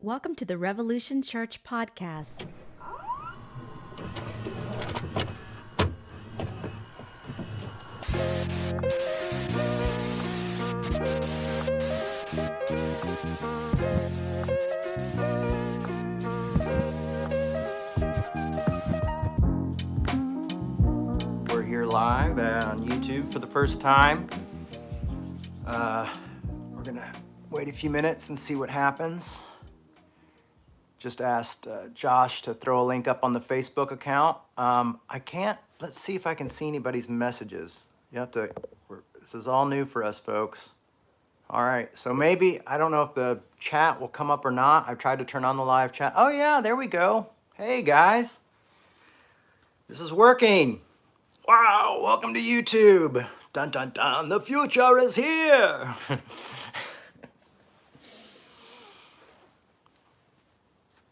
Welcome to the Revolution Church podcast. We're here live on YouTube for the first time. We're gonna wait a few minutes and see what happens. Just asked Josh to throw a link up on the Facebook account. I can't, let's see if I can see anybody's messages. You have to, this is all new for us, folks. All right, so maybe, I don't know if the chat will come up or not. I've tried to turn on the live chat. Oh yeah, there we go. Hey guys, this is working. Wow, welcome to YouTube. Dun dun dun, the future is here.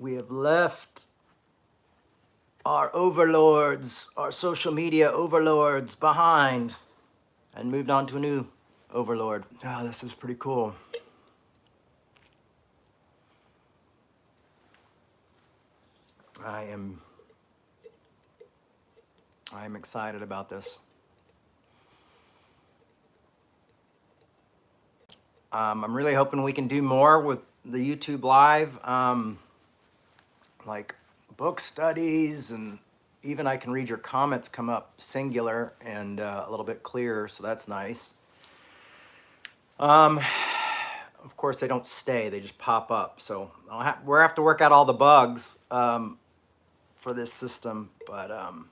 We have left our overlords, our social media overlords behind and moved on to a new overlord. Oh, this is pretty cool. I am excited about this. I'm really hoping we can do more with the YouTube Live, like book studies, and even I can read your comments come up singular and a little bit clearer, so that's nice. Of course, they don't stay, they just pop up, so we'll have to work out all the bugs for this system, but of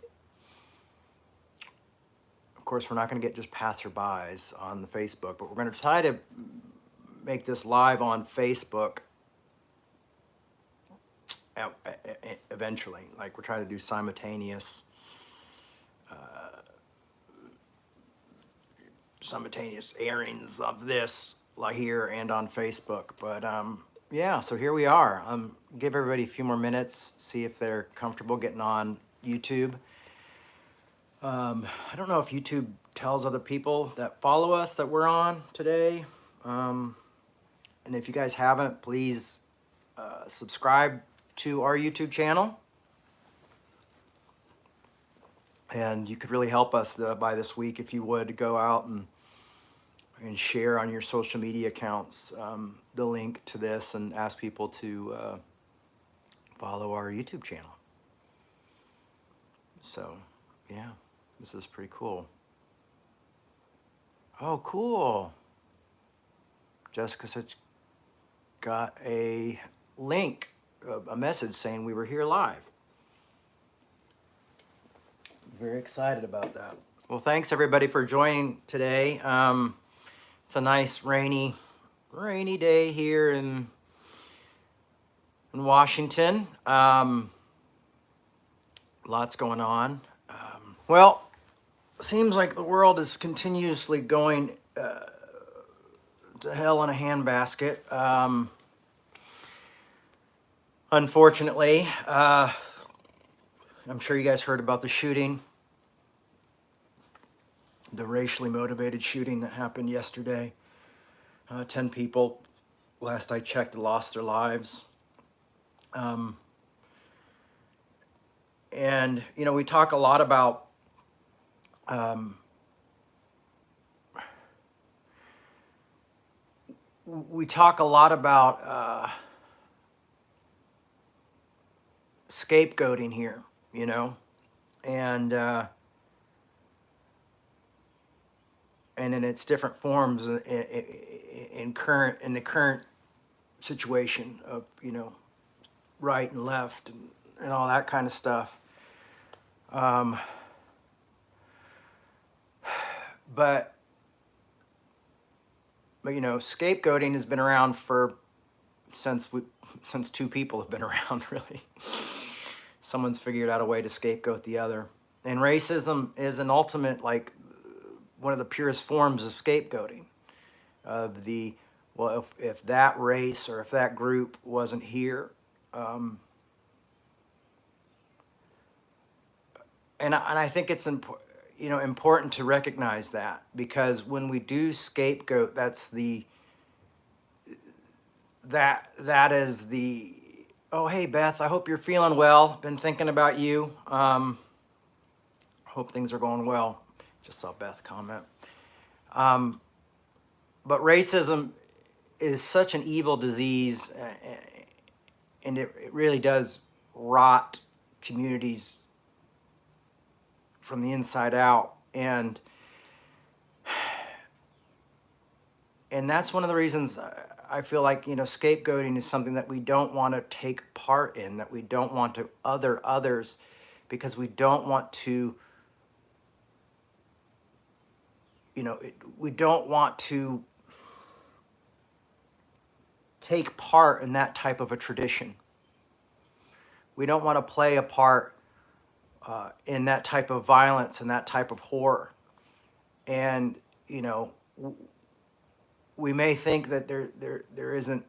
course, we're not going to get just passerbys on the Facebook, but we're going to try to make this live on Facebook eventually. Like, we're trying to do simultaneous airings of this like here and on Facebook. But yeah, so here we are. Give everybody a few more minutes, see if they're comfortable getting on YouTube. I don't know if YouTube tells other people that follow us that we're on today. And if you guys haven't, please subscribe to our YouTube channel. And you could really help us by this week if you would go out and share on your social media accounts the link to this and ask people to follow our YouTube channel. So, yeah, this is pretty cool. Oh, cool. Jessica said she got a link, a message saying we were here live. Very excited about that. Well, thanks everybody for joining today. It's a nice rainy day here in Washington. Lots going on. Well, seems like the world is continuously going to hell in a handbasket. Unfortunately, I'm sure you guys heard about the shooting, the racially motivated shooting that happened yesterday. 10 people, last I checked, lost their lives. And, you know, we talk a lot about scapegoating here, you know, and in its different forms in the current situation of, you know, right and left and all that kind of stuff. But you know, scapegoating has been around since two people have been around, really. Someone's figured out a way to scapegoat the other. And racism is an ultimate, like, one of the purest forms of scapegoating. Of the, well, if that race or if that group wasn't here, and I think it's important to recognize that, because when we do scapegoat, that's the that is the, oh, hey, Beth, I hope you're feeling well. Been thinking about you. Hope things are going well. Just saw Beth comment. But racism is such an evil disease, and it really does rot communities from the inside out. And that's one of the reasons I feel like, scapegoating is something that we don't want to take part in, that we don't want to other others, because we don't want to, we don't want to take part in that type of a tradition. We don't want to play a part in that type of violence and that type of horror. And, we may think that there isn't,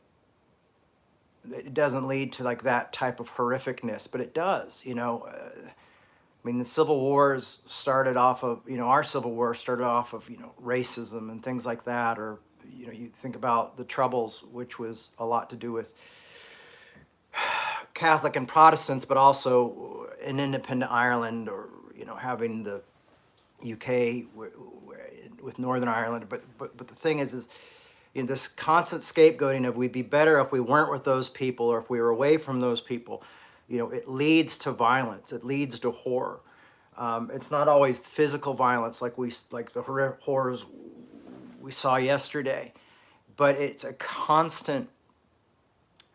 it doesn't lead to like that type of horrificness, but it does. The Civil Wars started off of, our Civil War started off of, racism and things like that. Or, you think about the Troubles, which was a lot to do with Catholic and Protestants, but also in independent Ireland, or, having the UK with Northern Ireland. But the thing is this constant scapegoating of we'd be better if we weren't with those people, or if we were away from those people, it leads to violence. It leads to horror. It's not always physical violence like the horrors we saw yesterday, but it's a constant,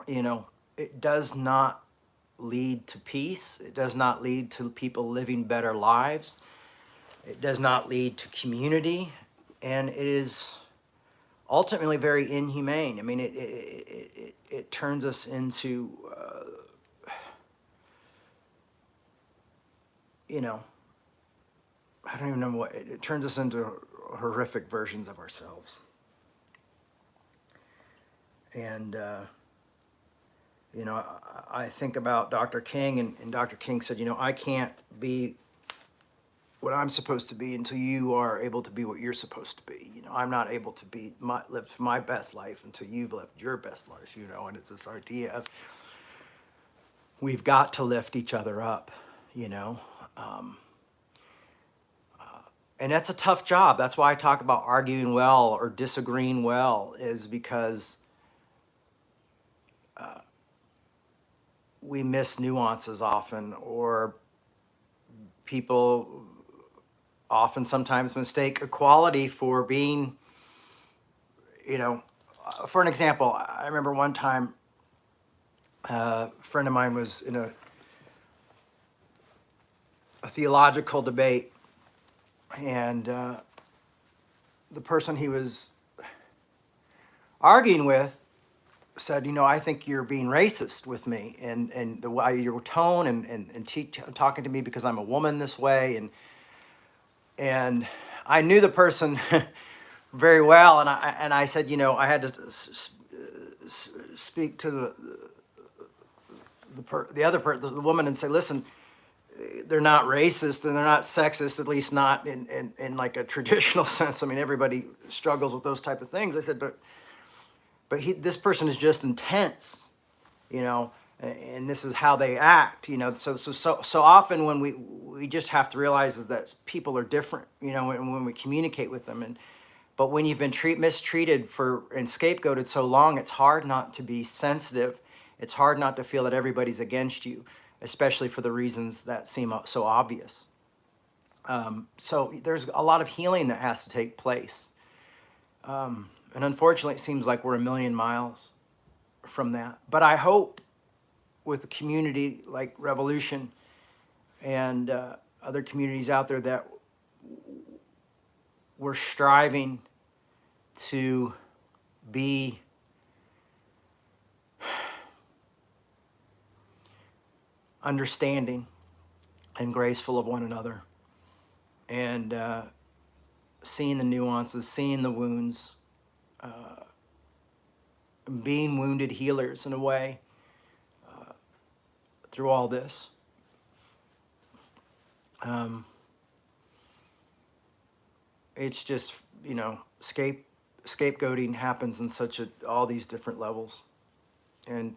it does not lead to peace. It does not lead to people living better lives. It does not lead to community, and it is ultimately very inhumane. It turns us into, I don't even know what, it turns us into horrific versions of ourselves. And, I think about Dr. King, and Dr. King said, I can't be what I'm supposed to be until you are able to be what you're supposed to be. I'm not able to live my best life until you've lived your best life, and it's this idea of we've got to lift each other up, and that's a tough job. That's why I talk about arguing well or disagreeing well, is because we miss nuances often, or people often sometimes mistake equality for being, for an example, I remember one time a friend of mine was in a theological debate, and the person he was arguing with said, I think you're being racist with me, and the way your tone and talking to me because I'm a woman this way, and I knew the person very well, and I said, I had to speak to the woman, and say, listen, they're not racist and they're not sexist, at least not in like a traditional sense. Everybody struggles with those type of things. I said, but this person is just intense, and this is how they act, So often when we just have to realize is that people are different, and when we communicate with them, but when you've been mistreated and scapegoated so long, it's hard not to be sensitive. It's hard not to feel that everybody's against you, especially for the reasons that seem so obvious. So there's a lot of healing that has to take place. And unfortunately, it seems like we're a million miles from that. But I hope with a community like Revolution and other communities out there that we're striving to be understanding and graceful of one another, and seeing the nuances, seeing the wounds, being wounded healers in a way through all this. It's just, scapegoating happens in all these different levels. And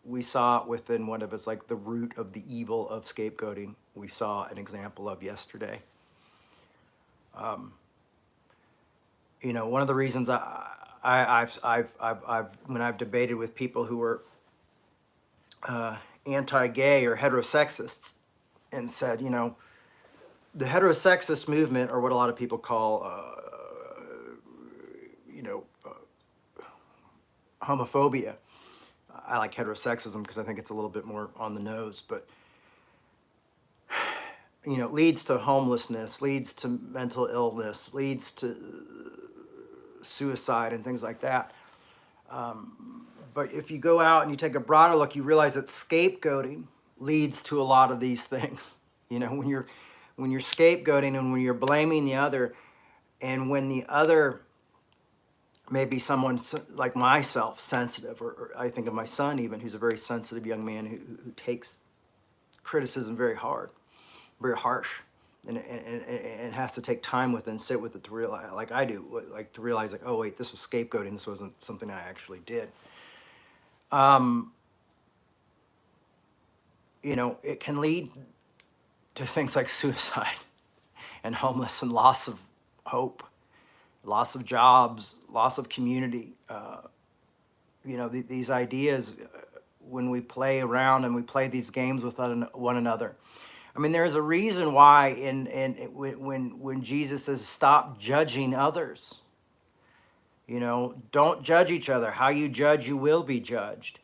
we saw it within one of us, like the root of the evil of scapegoating. We saw an example of yesterday. One of the reasons I've when I've debated with people who are anti-gay or heterosexists and said, the heterosexist movement, or what a lot of people call, homophobia. I like heterosexism because I think it's a little bit more on the nose, but leads to homelessness, leads to mental illness, leads to suicide and things like that. But if you go out and you take a broader look, you realize that scapegoating leads to a lot of these things. When you're scapegoating and when you're blaming the other, and when the other may be someone like myself, sensitive, or I think of my son even, who's a very sensitive young man who takes criticism very hard, very harsh, and has to take time with it and sit with it to realize, like I do, like to realize, like, oh wait, this was scapegoating. This wasn't something I actually did. It can lead to things like suicide and homeless and loss of hope, loss of jobs, loss of community. These ideas, when we play around and we play these games with one another. I mean, there's a reason why when Jesus says, stop judging others. Don't judge each other. How you judge, you will be judged.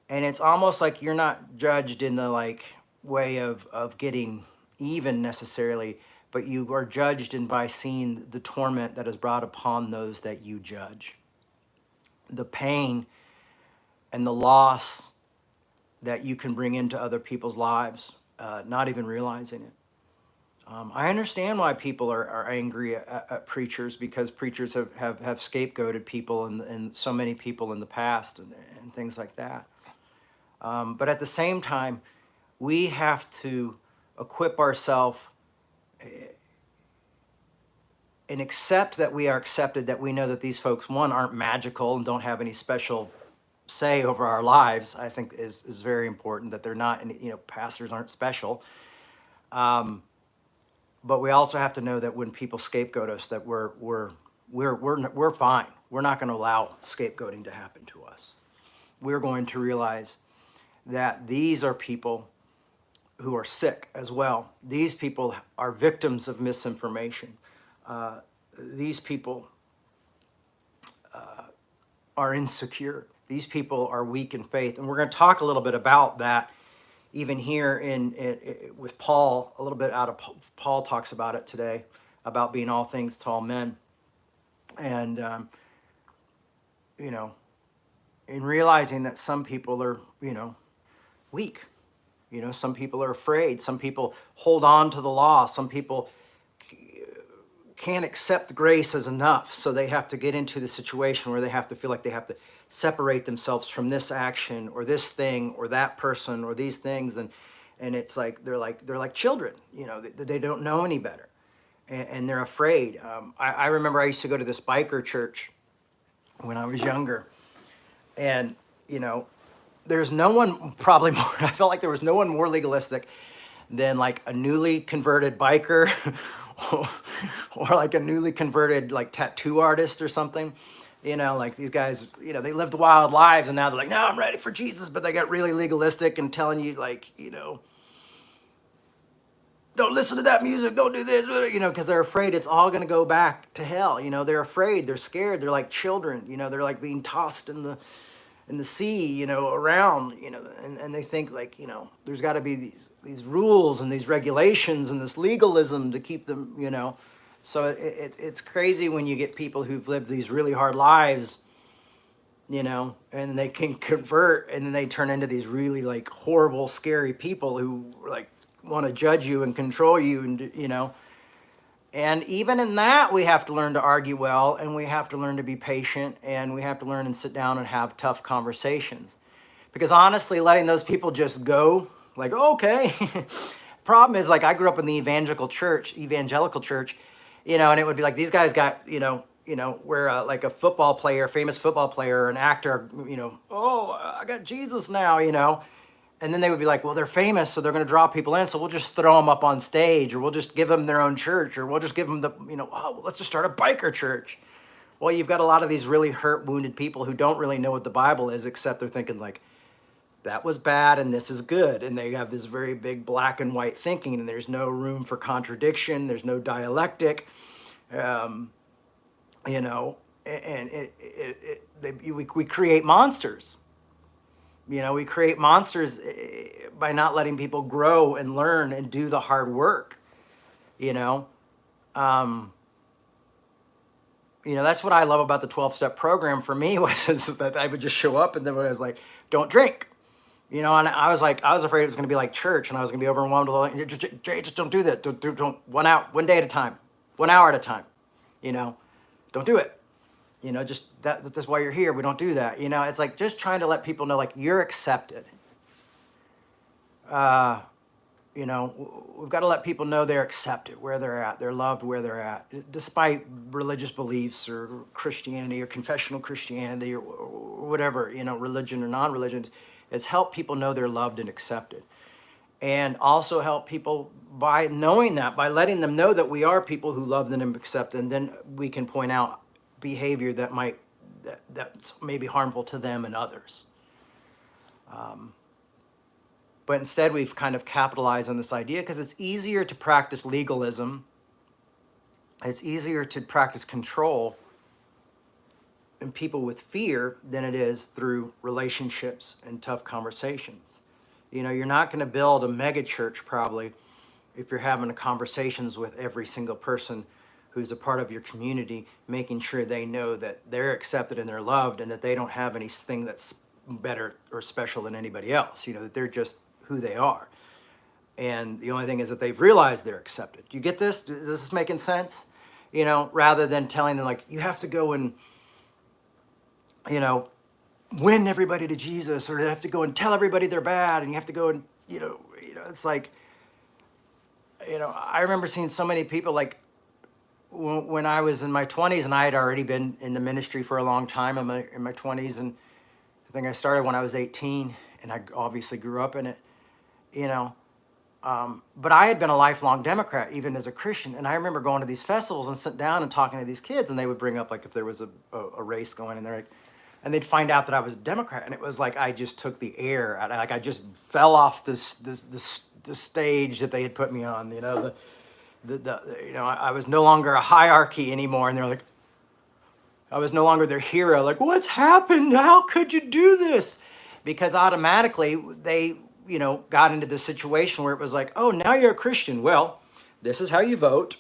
And it's almost like you're not judged in the way of getting even necessarily, but you are judged by seeing the torment that is brought upon those that you judge. The pain and the loss that you can bring into other people's lives, not even realizing it. I understand why people are angry at preachers, because preachers have scapegoated people and so many people in the past and things like that. But at the same time, we have to equip ourselves and accept that we are accepted, that we know that these folks, one, aren't magical and don't have any special say over our lives. I think is very important, that they're not, pastors aren't special. But we also have to know that when people scapegoat us, that we're fine. We're not going to allow scapegoating to happen to us. We're going to realize that these are people who are sick as well. These people are victims of misinformation. These people are insecure. These people are weak in faith. And we're going to talk a little bit about that, even here with Paul, a little bit out of Paul talks about it today, about being all things to all men. And, in realizing that some people are, weak. Some people are afraid. Some people hold on to the law. Some people can't accept grace as enough. So they have to get into the situation where they have to feel like they have to separate themselves from this action or this thing or that person or these things. And it's like, they're like children, they don't know any better. And they're afraid. I remember I used to go to this biker church when I was younger. And, there's no one probably more, I felt like there was no one more legalistic than like a newly converted biker or like a newly converted tattoo artist or something. These guys, they lived wild lives and now they're like, no, I'm ready for Jesus. But they got really legalistic and telling you don't listen to that music, don't do this, because they're afraid it's all going to go back to hell. They're afraid, they're scared, they're like children, they're like being tossed in the sea, around, and they think there's got to be these rules and these regulations and this legalism to keep them, So it's crazy when you get people who've lived these really hard lives, and they can convert and then they turn into these really horrible, scary people who want to judge you and control you, and and even in that we have to learn to argue well, and we have to learn to be patient, and we have to learn and sit down and have tough conversations, because honestly letting those people just go okay. Problem is I grew up in the evangelical church, and it would be these guys got where like a football player, famous football player, or an actor, oh, I got Jesus now, and then they would be like, well, they're famous, so they're going to draw people in, so we'll just throw them up on stage, or we'll just give them their own church, or we'll just give them oh, let's just start a biker church. Well, you've got a lot of these really hurt, wounded people who don't really know what the Bible is, except they're thinking like, that was bad and this is good. And they have this very big black and white thinking, and there's no room for contradiction. There's no dialectic, and we create monsters. We create monsters by not letting people grow and learn and do the hard work. That's what I love about the 12-step program for me is that I would just show up and then I was like, don't drink. And I was afraid it was going to be like church, and I was going to be overwhelmed with Jay, just don't do that. Don't 1 day at a time, 1 hour at a time. Don't do it. Just that's why you're here. We don't do that. It's like just trying to let people know, like, you're accepted. We've got to let people know they're accepted where they're at. They're loved where they're at, despite religious beliefs or Christianity or confessional Christianity or whatever, religion or non-religion. It's help people know they're loved and accepted. And also help people by knowing that, by letting them know that we are people who love them and accept them, and then we can point out behavior that's maybe harmful to them and others. But instead, we've kind of capitalized on this idea because it's easier to practice legalism. It's easier to practice control in people with fear than it is through relationships and tough conversations. You're not going to build a mega church probably if you're having conversations with every single person who's a part of your community, making sure they know that they're accepted and they're loved and that they don't have anything that's better or special than anybody else, that they're just who they are. And the only thing is that they've realized they're accepted. Do you get this? Is this making sense? Rather than telling them, like, you have to go and, win everybody to Jesus, or they have to go and tell everybody they're bad, and you have to go and, it's like, I remember seeing so many people, like, when I was in my 20s, and I had already been in the ministry for a long time in my 20s, and I think I started when I was 18, and I obviously grew up in it, but I had been a lifelong Democrat, even as a Christian, and I remember going to these festivals and sitting down and talking to these kids, and they would bring up, like, if there was a race going, and they're like, and they'd find out that I was a Democrat, and it was like I just took the air, like I just fell off the stage that they had put me on, I was no longer a hierarchy anymore, and they're like, I was no longer their hero. Like, what's happened? How could you do this? Because automatically they, got into this situation where it was like, oh, now you're a Christian. Well, this is how you vote.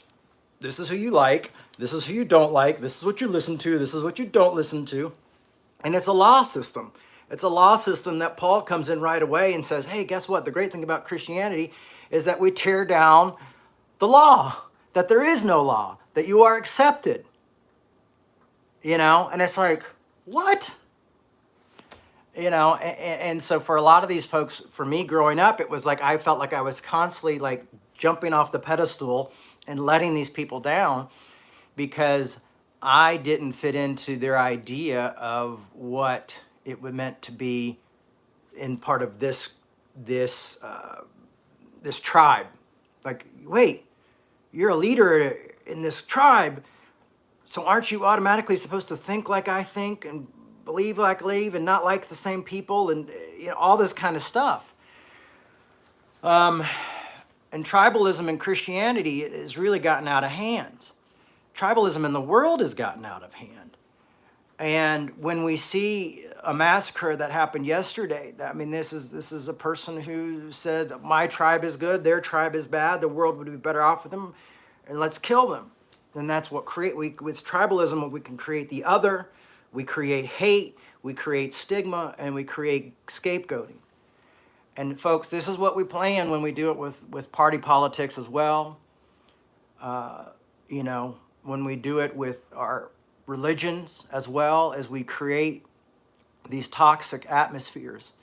This is who you like. This is who you don't like. This is what you listen to. This is what you don't listen to. And it's a law system. It's a law system that Paul comes in right away and says, hey, guess what? The great thing about Christianity is that we tear down the law, that there is no law, that you are accepted. And it's like, what? And so for a lot of these folks, for me growing up, it was like I felt like I was constantly like jumping off the pedestal and letting these people down because I didn't fit into their idea of what it would meant to be in part of this tribe. Like, wait, you're a leader in this tribe, so aren't you automatically supposed to think like I think and believe like I believe and not like the same people and all this kind of stuff? And tribalism in Christianity has really gotten out of hand. Tribalism in the world has gotten out of hand. And when we see a massacre that happened yesterday, this is a person who said, my tribe is good, their tribe is bad, the world would be better off with them, and let's kill them. And that's what with tribalism, we can create the other, we create hate, we create stigma, and we create scapegoating. And folks, this is what we plan when we do it with party politics as well. When we do it with our religions as well, as we create these toxic atmospheres,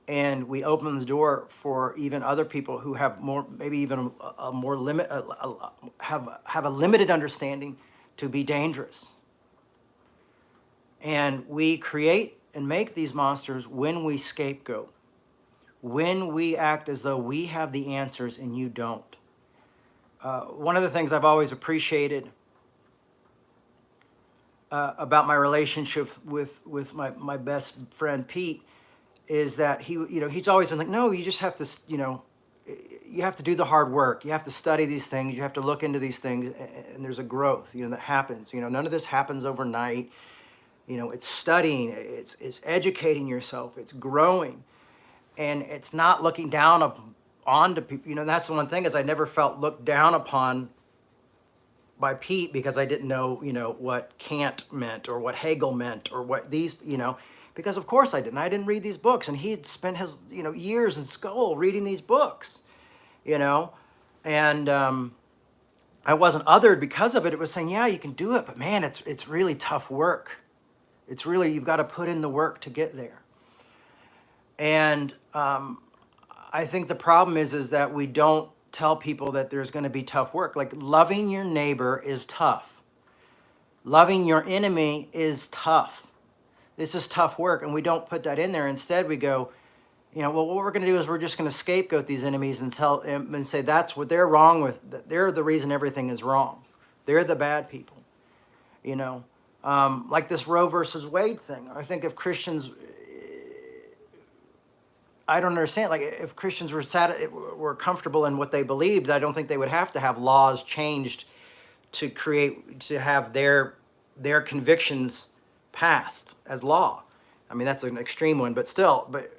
and we open the door for even other people who have more, maybe even a more have a limited understanding to be dangerous. And we create and make these monsters when we scapegoat, when we act as though we have the answers and you don't. One of the things I've always appreciated about my relationship with my best friend Pete is that he's always been like, no, you just have to, you have to do the hard work. You have to study these things. You have to look into these things, and there's a growth, that happens. None of this happens overnight. It's studying, it's educating yourself, it's growing, and it's not looking down onto people. That's the one thing, is I never felt looked down upon by Pete because I didn't know, what Kant meant or what Hegel meant or what these, because of course I didn't. I didn't read these books, and he'd spent his, years in school reading these books, and I wasn't othered because of it. It was saying, yeah, you can do it, but man, it's really tough work. It's really, you've got to put in the work to get there. And I think the problem is that we don't tell people that there's going to be tough work. Like, loving your neighbor is tough. Loving your enemy is tough. This is tough work, and we don't put that in there. Instead, we go, well, what we're going to do is we're just going to scapegoat these enemies and tell them and say that's what they're wrong with. They're the reason everything is wrong. They're the bad people, like this Roe versus Wade thing. I think if Christians, I don't understand. Like, if Christians were comfortable in what they believed, I don't think they would have to have laws changed to have their convictions passed as law. I mean, that's an extreme one, but still, but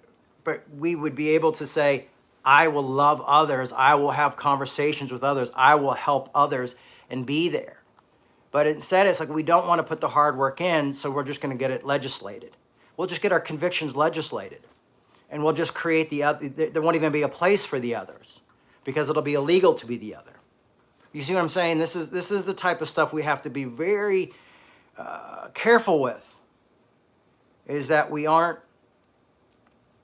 we would be able to say, I will love others. I will have conversations with others. I will help others and be there. But instead, it's like we don't want to put the hard work in, so we're just going to get it legislated. We'll just get our convictions legislated, and we'll just create the other. There won't even be a place for the others, because it'll be illegal to be the other. You see what I'm saying? This is the type of stuff we have to be very careful with, is that we aren't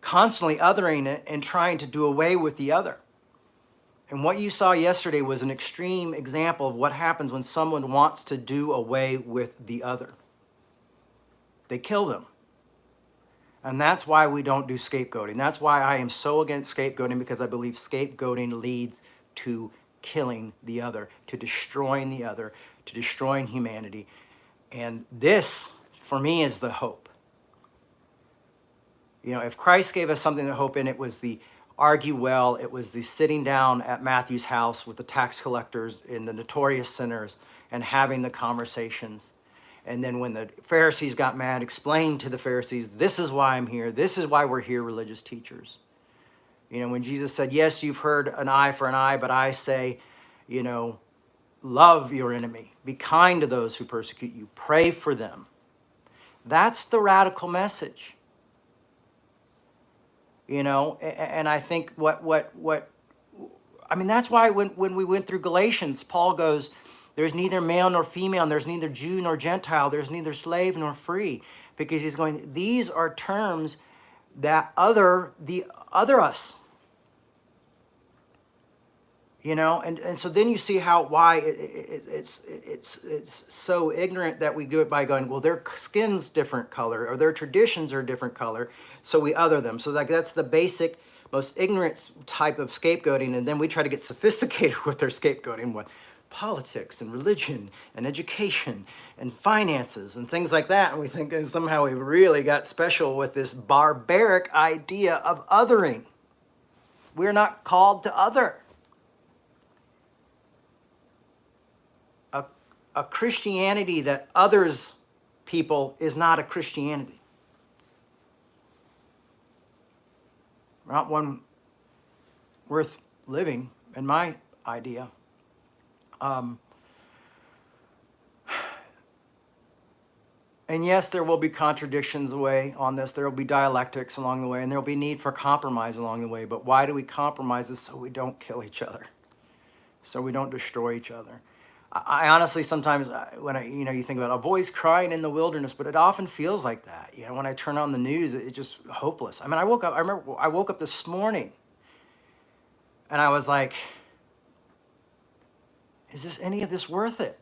constantly othering it and trying to do away with the other. And what you saw yesterday was an extreme example of what happens when someone wants to do away with the other. They kill them. And that's why we don't do scapegoating. That's why I am so against scapegoating, because I believe scapegoating leads to killing the other, to destroying the other, to destroying humanity. And this, for me, is the hope. If Christ gave us something to hope in, it was the argue well. It was the sitting down at Matthew's house with the tax collectors and the notorious sinners and having the conversations. And then when the Pharisees got mad, explained to the Pharisees, this is why I'm here. This is why we're here, religious teachers. When Jesus said, yes, you've heard an eye for an eye, but I say, love your enemy. Be kind to those who persecute you. Pray for them. That's the radical message. And I think that's why when we went through Galatians, Paul goes, there's neither male nor female, there's neither Jew nor Gentile, there's neither slave nor free, because he's going, these are terms that other us, and so then you see why it's so ignorant that we do it by going, well, their skin's different color or their traditions are different color, so we other them. So that's the basic, most ignorant type of scapegoating, and then we try to get sophisticated with our scapegoating with politics and religion and education and finances and things like that, and we think that somehow we really got special with this barbaric idea of othering. We're not called to other. A Christianity that others people is not a Christianity. Not one worth living, in my idea. And yes, there will be contradictions on this. There will be dialectics along the way, and there will be need for compromise along the way. But why do we compromise? Is so we don't kill each other, so we don't destroy each other. I honestly sometimes, when you think about a voice crying in the wilderness, but it often feels like that. When I turn on the news, it's just hopeless. I remember I woke up this morning, and I was like, is any of this worth it?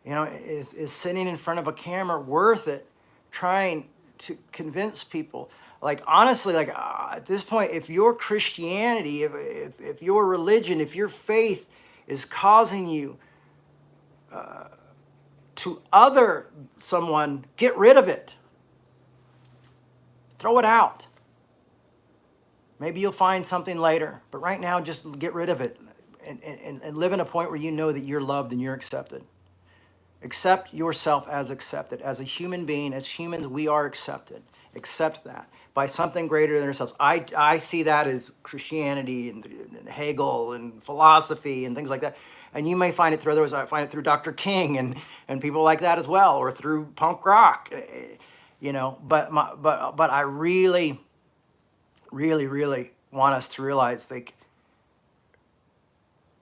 is sitting in front of a camera worth it, trying to convince people? Like, honestly, like, at this point, if your Christianity, if your religion, if your faith is causing you to other someone, get rid of it. Throw it out. Maybe you'll find something later, but right now, just get rid of it and live in a point where you know that you're loved and you're accepted. Accept yourself as accepted. As a human being, as humans, we are accepted. Accept that by something greater than ourselves. I see that as Christianity and Hegel and philosophy and things like that. And you may find it through others. I find it through Dr. King and people like that as well, or through punk rock, But I really, really, really want us to realize, like,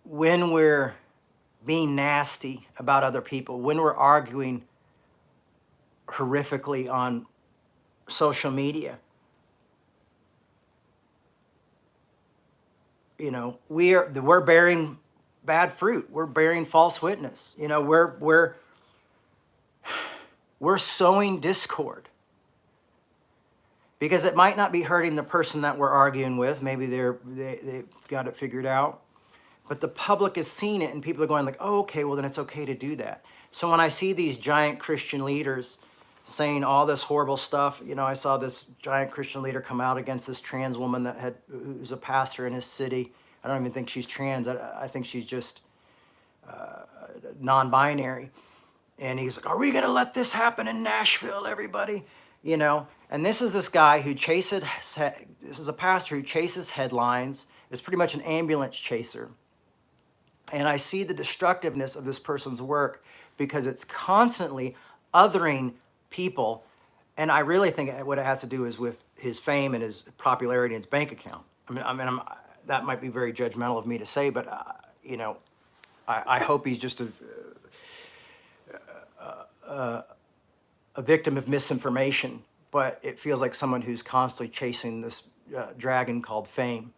when we're being nasty about other people, when we're arguing horrifically on social media, we're bearing bad fruit. We're bearing false witness. We're sowing discord, because it might not be hurting the person that we're arguing with. Maybe they've got it figured out. But the public is seeing it, and people are going like, oh, okay, well, then it's okay to do that. So when I see these giant Christian leaders saying all this horrible stuff, I saw this giant Christian leader come out against this trans woman who's a pastor in his city. I don't even think she's trans. I think she's just non-binary. And he's like, are we going to let this happen in Nashville, everybody? And this is this guy who this is a pastor who chases headlines, is pretty much an ambulance chaser. And I see the destructiveness of this person's work, because it's constantly othering people. And I really think what it has to do is with his fame and his popularity and his bank account. That might be very judgmental of me to say, but I hope he's just a victim of misinformation. But it feels like someone who's constantly chasing this dragon called fame,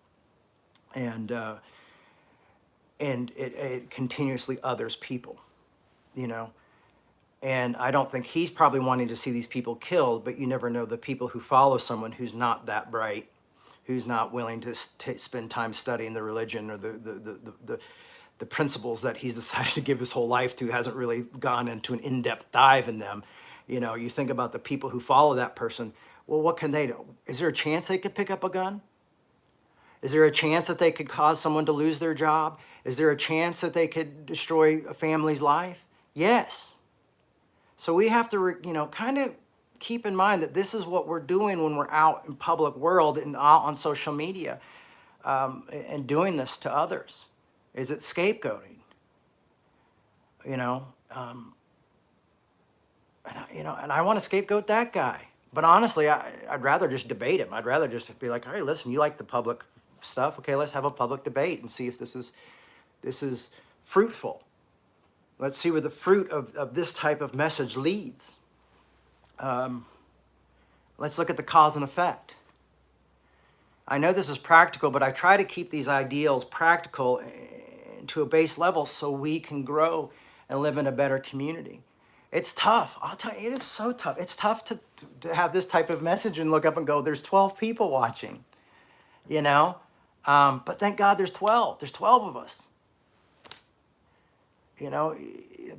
and it continuously others people, And I don't think he's probably wanting to see these people killed, but you never know the people who follow someone who's not that bright, who's not willing to spend time studying the religion or the principles that he's decided to give his whole life to, hasn't really gone into an in-depth dive in them. You think about the people who follow that person. Well, what can they do? Is there a chance they could pick up a gun? Is there a chance that they could cause someone to lose their job? Is there a chance that they could destroy a family's life? Yes. So we have to, kind of keep in mind that this is what we're doing when we're out in public world and out on social media, and doing this to others. Is it scapegoating? And I want to scapegoat that guy. But honestly, I'd rather just debate him. I'd rather just be like, hey, listen, you like the public stuff. Okay, let's have a public debate and see if this is fruitful. Let's see where the fruit of this type of message leads. Let's look at the cause and effect. I know this is practical, but I try to keep these ideals practical to a base level so we can grow and live in a better community. It's tough. I'll tell you, it is so tough. It's tough to have this type of message and look up and go, there's 12 people watching, But thank God there's 12. There's 12 of us.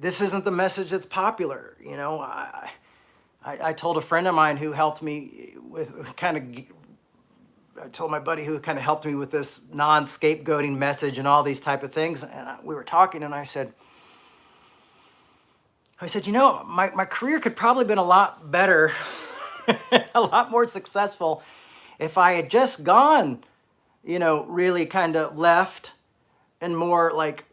This isn't the message that's popular. I told a friend of mine who helped me I told my buddy who kind of helped me with this non-scapegoating message and all these type of things. And we were talking, and I said, my career could probably been a lot better, a lot more successful if I had just gone, really kind of left and more like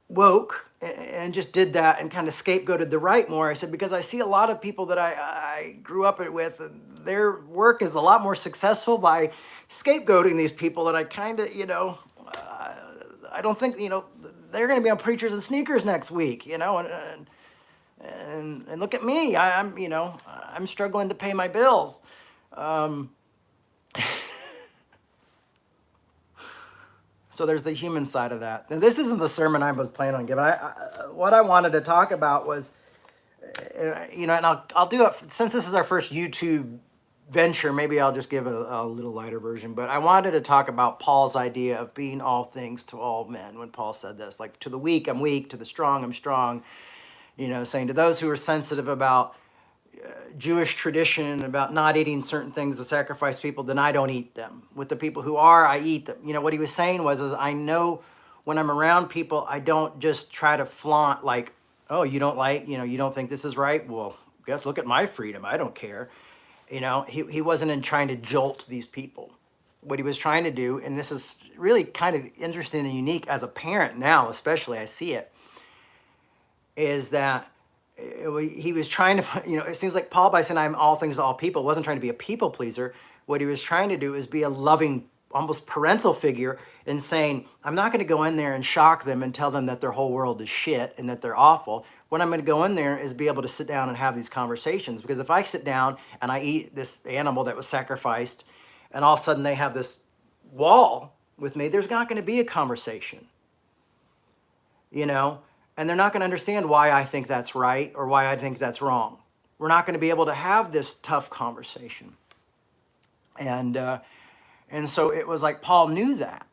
woke and just did that and kind of scapegoated the right more. I said, because I see a lot of people that I grew up with, and their work is a lot more successful by scapegoating these people that I kind of, I don't think, they're going to be on Preachers and Sneakers next week, and look at me. I'm struggling to pay my bills. So there's the human side of that. And this isn't the sermon I was planning on giving. What I wanted to talk about was, and I'll do it since this is our first YouTube venture. Maybe I'll just give a little lighter version. But I wanted to talk about Paul's idea of being all things to all men. When Paul said this, like, to the weak I'm weak, to the strong I'm strong. Saying to those who are sensitive about Jewish tradition, about not eating certain things to sacrifice people, then I don't eat them. With the people who are, I eat them. What he was saying was, is I know when I'm around people, I don't just try to flaunt like, oh, you don't like, you don't think this is right? Well, guess look at my freedom. I don't care. He wasn't in trying to jolt these people. What he was trying to do, and this is really kind of interesting and unique as a parent now, especially I see it, is that he was trying to, it seems like Paul, by saying I'm all things to all people, wasn't trying to be a people pleaser. What he was trying to do is be a loving, almost parental figure in saying, I'm not going to go in there and shock them and tell them that their whole world is shit and that they're awful. What I'm going to go in there is be able to sit down and have these conversations. Because if I sit down and I eat this animal that was sacrificed and all of a sudden they have this wall with me, there's not going to be a conversation, and they're not going to understand why I think that's right or why I think that's wrong. We're not going to be able to have this tough conversation. And so it was like Paul knew that.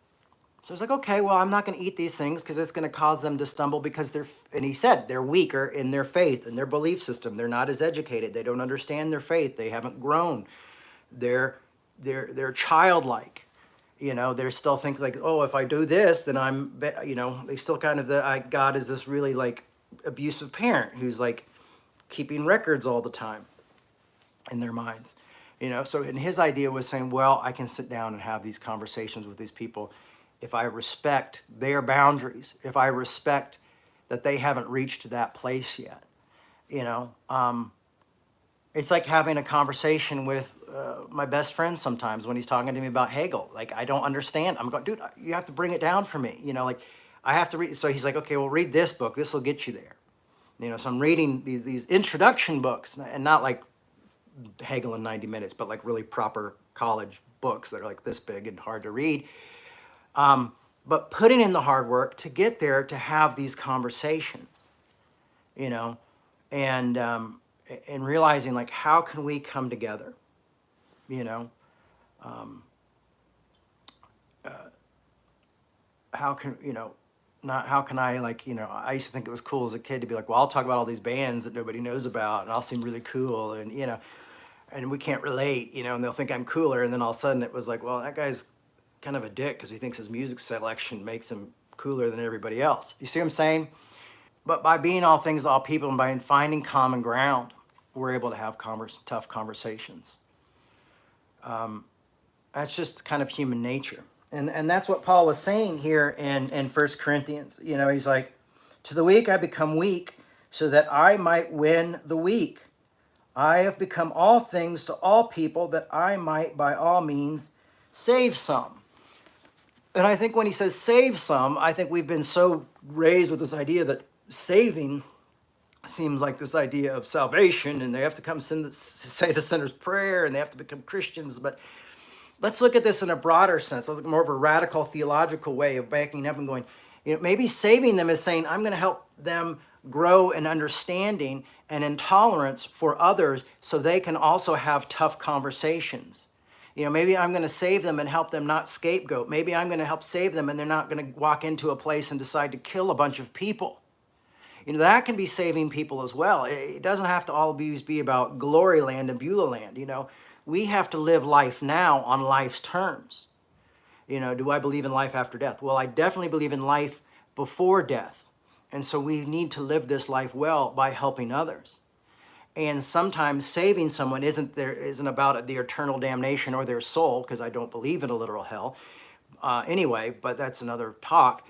So it's like, okay, well, I'm not going to eat these things because it's going to cause them to stumble because and he said, they're weaker in their faith and their belief system. They're not as educated. They don't understand their faith. They haven't grown. They're childlike. They're still thinking like, oh, if I do this, then they still kind of God is this really like abusive parent who's like keeping records all the time in their minds, So and his idea was saying, well, I can sit down and have these conversations with these people if I respect their boundaries, if I respect that they haven't reached that place yet, It's like having a conversation with my best friend sometimes when he's talking to me about Hegel. Like, I don't understand. I'm going, dude, you have to bring it down for me. I have to read. So he's like, okay, well, read this book. This will get you there. So I'm reading these introduction books, and not like Hegel in 90 minutes, but like really proper college books that are like this big and hard to read. But putting in the hard work to get there to have these conversations, and realizing like, how can we come together, how can, not how can I like, I used to think it was cool as a kid to be like, well, I'll talk about all these bands that nobody knows about and I'll seem really cool and, and we can't relate, and they'll think I'm cooler. And then all of a sudden it was like, well, that guy's kind of a dick because he thinks his music selection makes him cooler than everybody else. You see what I'm saying? But by being all things to all people and by finding common ground, we're able to have tough conversations. That's just kind of human nature. And that's what Paul was saying here in 1 Corinthians. He's like, to the weak I become weak so that I might win the weak. I have become all things to all people that I might by all means save some. And I think when he says save some, I think we've been so raised with this idea that saving seems like this idea of salvation and they have to come say the sinner's prayer and they have to become Christians. But let's look at this in a broader sense, more of a radical theological way of backing up and going, maybe saving them is saying, I'm going to help them grow in understanding and in tolerance for others so they can also have tough conversations. Maybe I'm going to save them and help them not scapegoat. Maybe I'm going to help save them and they're not going to walk into a place and decide to kill a bunch of people. That can be saving people as well. It doesn't have to always be about glory land and Beulah land. We have to live life now on life's terms. Do I believe in life after death? Well, I definitely believe in life before death. And so we need to live this life well by helping others. And sometimes saving someone isn't about the eternal damnation or their soul, because I don't believe in a literal hell anyway, but that's another talk.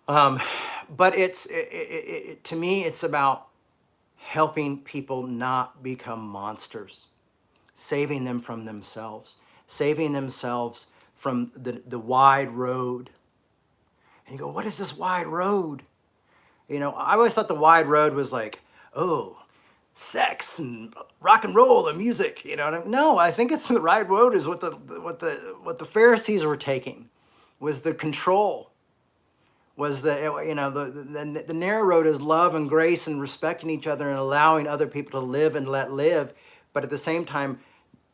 But to me, it's about helping people not become monsters, saving them from themselves, saving themselves from the wide road. And you go, what is this wide road? I always thought the wide road was like, oh, sex and rock and roll and music. No, I think it's the wide road is what the Pharisees were taking. was the control, was the narrow road is love and grace and respecting each other and allowing other people to live and let live, but at the same time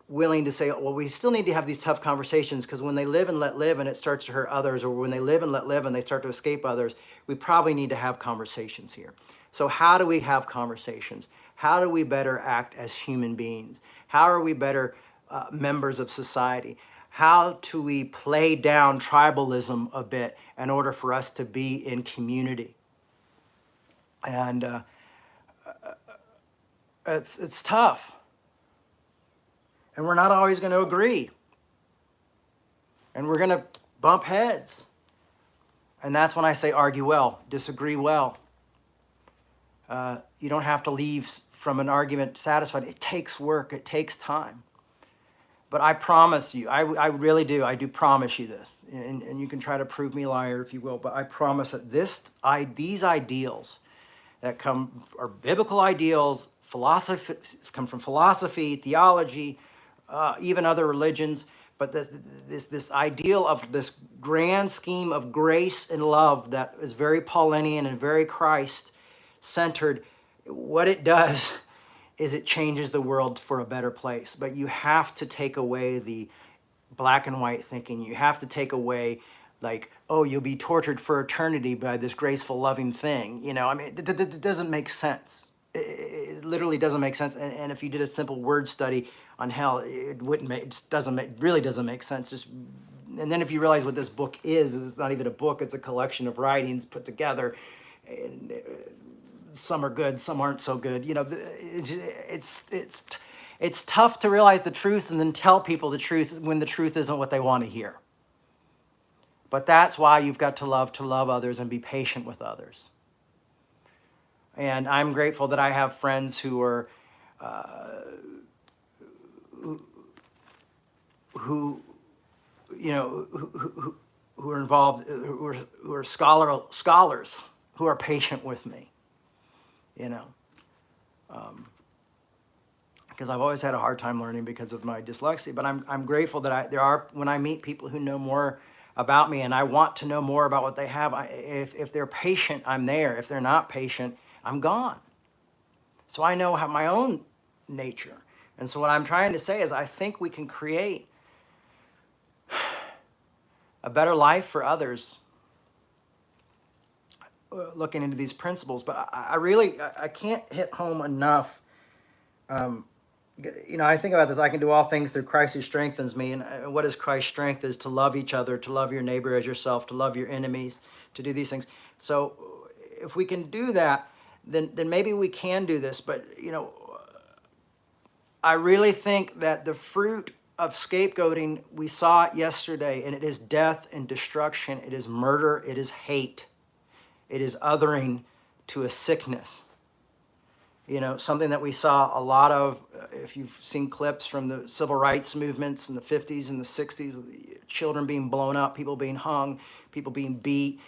willing to say, well, we still need to have these tough conversations, because when they live and let live and it starts to hurt others, or when they live and let live and they start to escape others, we probably need to have conversations here. So how do we have conversations? How do we better act as human beings? How are we better members of society? How do we play down tribalism a bit in order for us to be in community? And it's tough. And we're not always going to agree. And we're going to bump heads. And that's when I say argue well, disagree well. You don't have to leave from an argument satisfied. It takes work. It takes time. But I promise you, I really do. I do promise you this. And you can try to prove me a liar if you will. But I promise that these ideals that are biblical ideals, come from philosophy, theology, even other religions, but this ideal of this grand scheme of grace and love that is very Paulinian and very Christ-centered, what it does is it changes the world for a better place. But you have to take away the black and white thinking. You have to take away, like, oh, you'll be tortured for eternity by this graceful, loving thing. I mean, it doesn't make sense. It literally doesn't make sense. And if you did a simple word study on hell, it really doesn't make sense. And then if you realize what this book is, it's not even a book, it's a collection of writings put together. And some are good, some aren't so good. It's tough to realize the truth and then tell people the truth when the truth isn't what they want to hear. But that's why you've got to love others and be patient with others. And I'm grateful that I have friends who are who are involved, who are scholars who are patient with me. Because I've always had a hard time learning because of my dyslexia. But I'm grateful that when I meet people who know more about me and I want to know more about what they have, if they're patient, I'm there. If they're not patient, I'm gone. So I know how my own nature. And so what I'm trying to say is I think we can create a better life for others looking into these principles. But I can't hit home enough. I think about this. I can do all things through Christ who strengthens me. And what is Christ's strength is to love each other, to love your neighbor as yourself, to love your enemies, to do these things. So if we can do that, then maybe we can do this. But, I really think that the fruit of scapegoating, we saw it yesterday, and it is death and destruction. It is murder. It is hate. It is othering to a sickness. Something that we saw a lot of, if you've seen clips from the civil rights movements in the 50s and the 60s, children being blown up, people being hung, people being beat,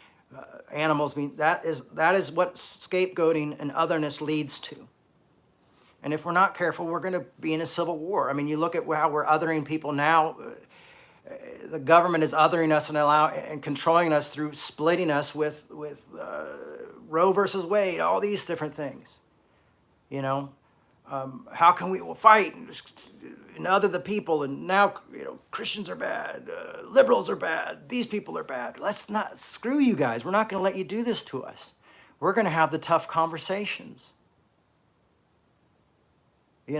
animals being, that is what scapegoating and otherness leads to. And if we're not careful, we're going to be in a civil war. I mean, you look at how we're othering people now. The government is othering us and controlling us through splitting us with Roe versus Wade, all these different things. How can we fight and other the people? And now, Christians are bad, liberals are bad, these people are bad. Let's not, screw you guys. We're not going to let you do this to us. We're going to have the tough conversations. We're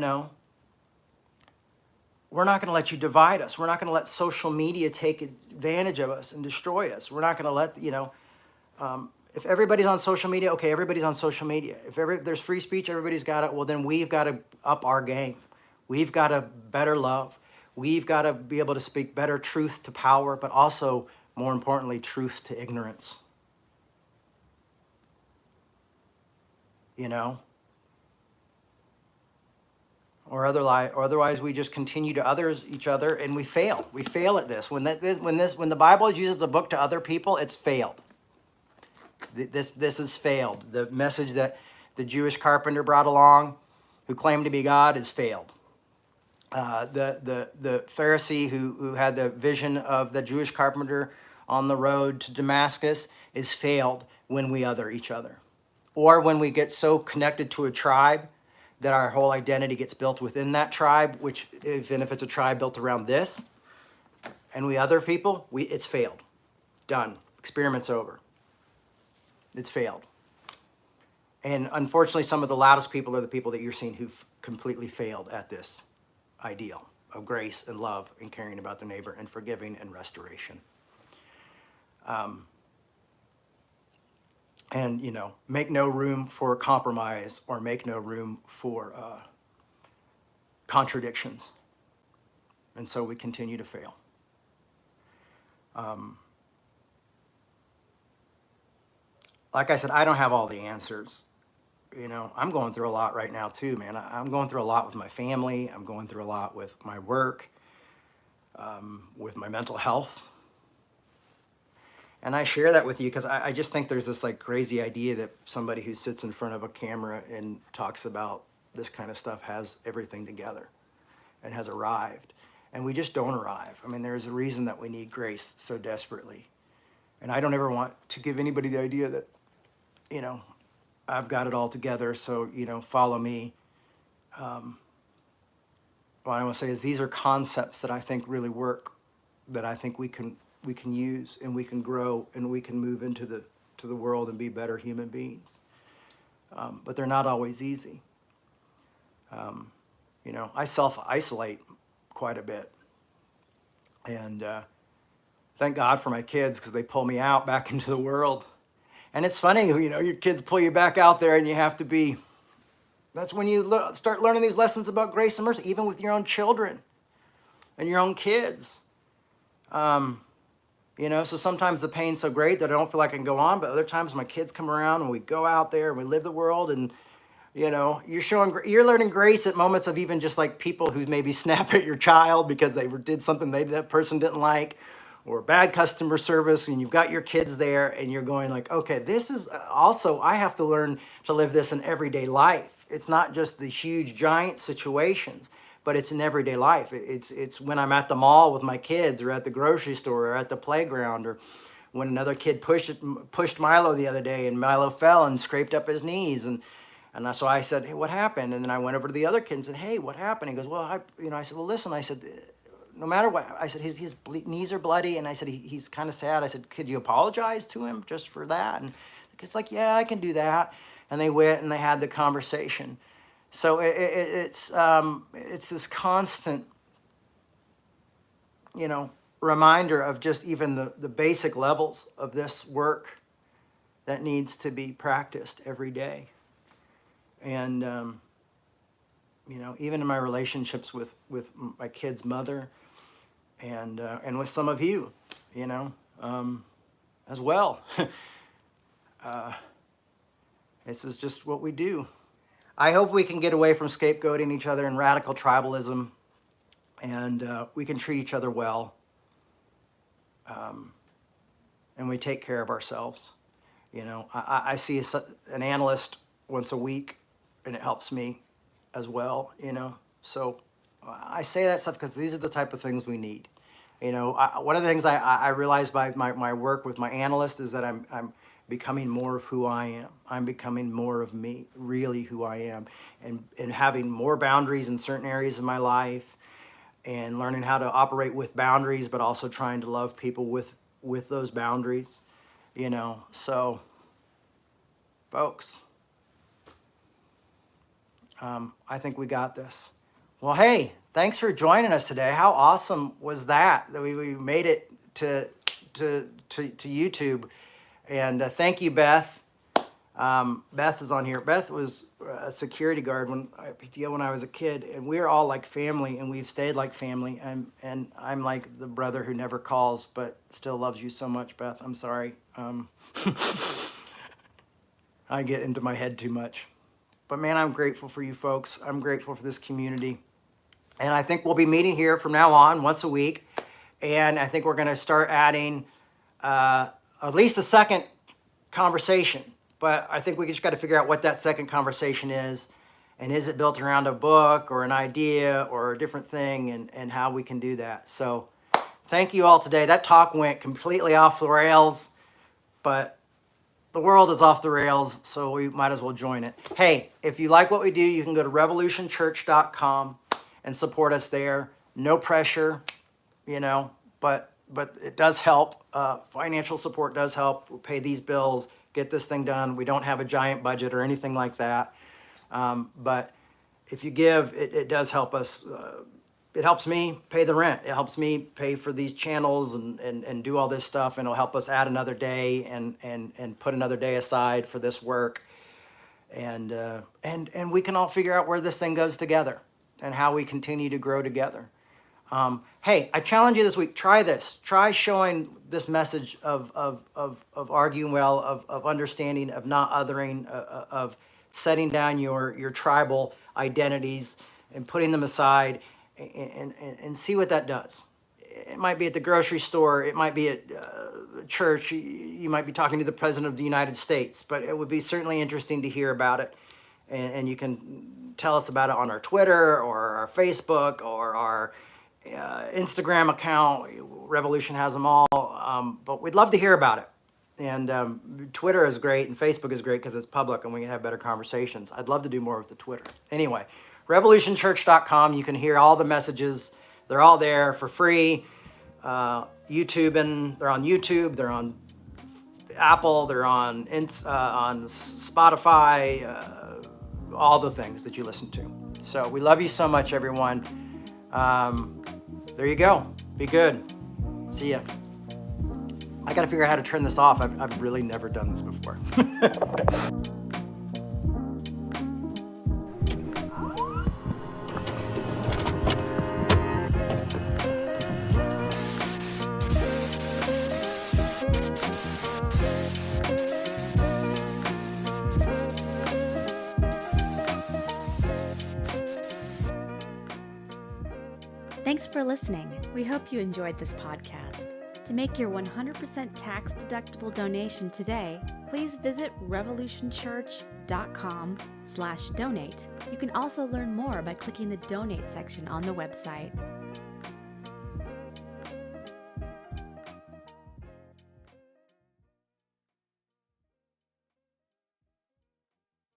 not going to let you divide us. We're not going to let social media take advantage of us and destroy us. We're not going to let, if everybody's on social media, okay, everybody's on social media. If there's free speech, everybody's got it. Well, then we've got to up our game. We've got to better love. We've got to be able to speak better truth to power, but also, more importantly, truth to ignorance. Or otherwise we just continue to others each other and we fail. We fail at this. When the Bible uses a book to other people, it's failed. This has failed. The message that the Jewish carpenter brought along, who claimed to be God, has failed. The Pharisee who had the vision of the Jewish carpenter on the road to Damascus is failed when we other each other. Or when we get so connected to a tribe that our whole identity gets built within that tribe, which even if it's a tribe built around this, and we other people, it's failed. Done. Experiment's over. It's failed. And unfortunately, some of the loudest people are the people that you're seeing who've completely failed at this ideal of grace and love and caring about their neighbor and forgiving and restoration. And, you know, make no room for compromise or make no room for contradictions. And so we continue to fail. Like I said, I don't have all the answers. You know, I'm going through a lot right now too, man. I'm going through a lot with my family. I'm going through a lot with my work, with my mental health. And I share that with you because I just think there's this like crazy idea that somebody who sits in front of a camera and talks about this kind of stuff has everything together and has arrived. And we just don't arrive. I mean, there's a reason that we need grace so desperately. And I don't ever want to give anybody the idea that, you know, I've got it all together, so, you know, follow me. What I want to say is these are concepts that I think really work, that I think we can use and we can grow and we can move into the world and be better human beings. But they're not always easy. You know, I self-isolate quite a bit. And thank God for my kids because they pull me out back into the world. And it's funny, you know, your kids pull you back out there and you have to be, that's when you start learning these lessons about grace and mercy, even with your own children and your own kids. You know, so sometimes the pain's so great that I don't feel like I can go on, but other times my kids come around and we go out there and we live the world and, you know, you're learning grace at moments of even just like people who maybe snap at your child because they did something that person didn't like, or bad customer service, and you've got your kids there and you're going like, okay, this is also, I have to learn to live this in everyday life. It's not just the huge giant situations, but it's in everyday life. It's when I'm at the mall with my kids or at the grocery store or at the playground, or when another kid pushed Milo the other day and Milo fell and scraped up his knees. And so I said, hey, what happened? And then I went over to the other kid and said, hey, what happened? He goes, well, I said, well, listen, I said, no matter what, I said, his knees are bloody. And I said, he's kind of sad. I said, could you apologize to him just for that? And the kid's like, yeah, I can do that. And they went and they had the conversation. So it's this constant, you know, reminder of just even the basic levels of this work that needs to be practiced every day. And, you know, even in my relationships with my kid's mother and with some of you, you know, as well. This is just what we do. I hope we can get away from scapegoating each other and radical tribalism, and we can treat each other well, and we take care of ourselves. You know, I see an analyst once a week, and it helps me as well, you know. So I say that stuff because these are the type of things we need. You know, one of the things I realized by my work with my analyst is that I'm becoming more of who I am. I'm becoming more of me, really who I am, and having more boundaries in certain areas of my life, and learning how to operate with boundaries, but also trying to love people with those boundaries, you know. So, folks, I think we got this. Well, hey, thanks for joining us today. How awesome was that we made it to YouTube? And thank you, Beth. Beth is on here. Beth was a security guard when I was a kid, and we're all like family, and we've stayed like family. And I'm like the brother who never calls, but still loves you so much, Beth. I'm sorry. I get into my head too much. But man, I'm grateful for you folks. I'm grateful for this community. And I think we'll be meeting here from now on once a week. And I think we're going to start adding at least a second conversation. But I think we just got to figure out what that second conversation is. And is it built around a book or an idea or a different thing, and how we can do that. So thank you all today. That talk went completely off the rails, but the world is off the rails, so we might as well join it. Hey, if you like what we do, you can go to revolutionchurch.com and support us there. No pressure, but it does help. Financial support does help. We pay these bills, get this thing done. We don't have a giant budget or anything like that. But if you give, it does help us. It helps me pay the rent. It helps me pay for these channels and do all this stuff, and it'll help us add another day and put another day aside for this work. And we can all figure out where this thing goes together and how we continue to grow together. Hey, I challenge you this week, try this. Try showing this message of arguing well, of understanding, of not othering, of setting down your tribal identities and putting them aside, and see what that does. It might be at the grocery store, it might be at church, you might be talking to the President of the United States, but it would be certainly interesting to hear about it. And you can tell us about it on our Twitter or our Facebook or our Instagram account. Revolution has them all, but we'd love to hear about it. And Twitter is great and Facebook is great because it's public and we can have better conversations. I'd love to do more with the Twitter. Anyway, revolutionchurch.com. You can hear all the messages. They're all there for free. YouTube, and they're on YouTube. They're on Apple. They're on Spotify. All the things that you listen to. So we love you so much, everyone. There you go. Be good. See ya. I got to figure out how to turn this off. I've really never done this before. Thanks for listening. We hope you enjoyed this podcast. To make your 100% tax-deductible donation today, please visit revolutionchurch.com/donate. You can also learn more by clicking the donate section on the website.